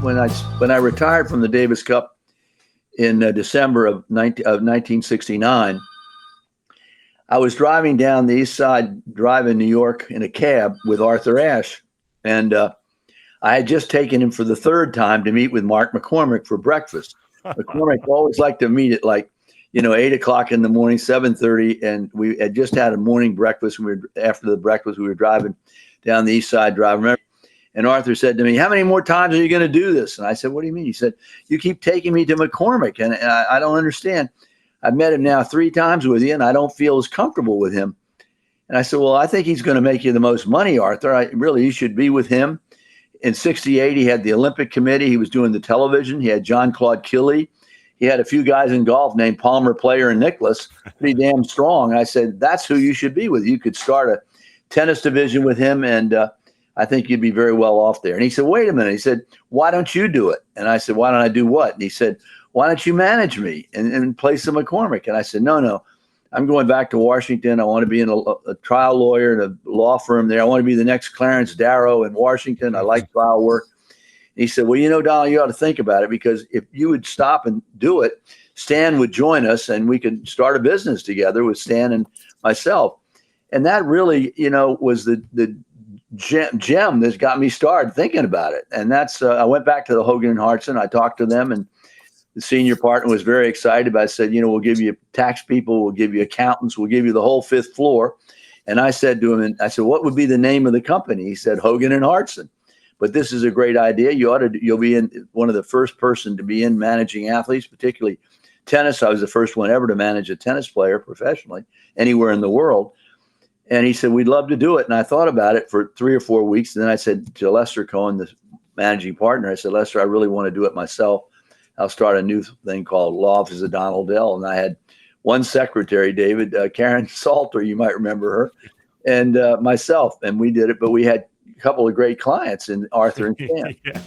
when I retired from the Davis Cup in December of 1969, I was driving down the East Side Drive in New York in a cab with Arthur Ashe, and I had just taken him for the third time to meet with Mark McCormick for breakfast. McCormick always liked to meet at 8 o'clock in the morning, 7:30, and we had just had a morning breakfast. After the breakfast, we were driving down the East Side Drive. Remember? And Arthur said to me, "How many more times are you going to do this?" And I said, "What do you mean?" He said, "You keep taking me to McCormick, and I don't understand. I've met him now 3 times with you, and I don't feel as comfortable with him." And I said, "Well, I think he's going to make you the most money, Arthur. You should be with him." In 68, he had the Olympic Committee. He was doing the television. He had John Claude Killy. He had a few guys in golf named Palmer, Player, and Nicholas. Pretty damn strong. I said, "That's who you should be with. You could start a tennis division with him, and I think you'd be very well off there." And he said, "Wait a minute." He said, "Why don't you do it?" And I said, "Why don't I do what?" And he said, "Why don't you manage me and place the McCormick?" And I said, No. I'm going back to Washington. I want to be a trial lawyer in a law firm there. I want to be the next Clarence Darrow in Washington. I like trial work." And he said, "Well, Donald, you ought to think about it, because if you would stop and do it, Stan would join us and we could start a business together with Stan and myself." And that really, was the gem that's got me started thinking about it. And that's, I went back to the Hogan and Hartson. I talked to them, and the senior partner was very excited. But I said, "We'll give you tax people, we'll give you accountants, we'll give you the whole 5th floor." And I said to him, and I said, "What would be the name of the company?" He said, "Hogan and Hartson. But this is a great idea. You'll be one of the first person to be in managing athletes, particularly tennis." I was the first one ever to manage a tennis player professionally anywhere in the world. And he said, "We'd love to do it." And I thought about it for 3 or 4 weeks. And then I said to Lester Cohen, the managing partner, I said, "Lester, I really want to do it myself. I'll start a new thing called Law Office of Donald Dell." And I had one secretary, David, Karen Salter, you might remember her, and myself. And we did it, but we had a couple of great clients in Arthur and Stan. Yeah.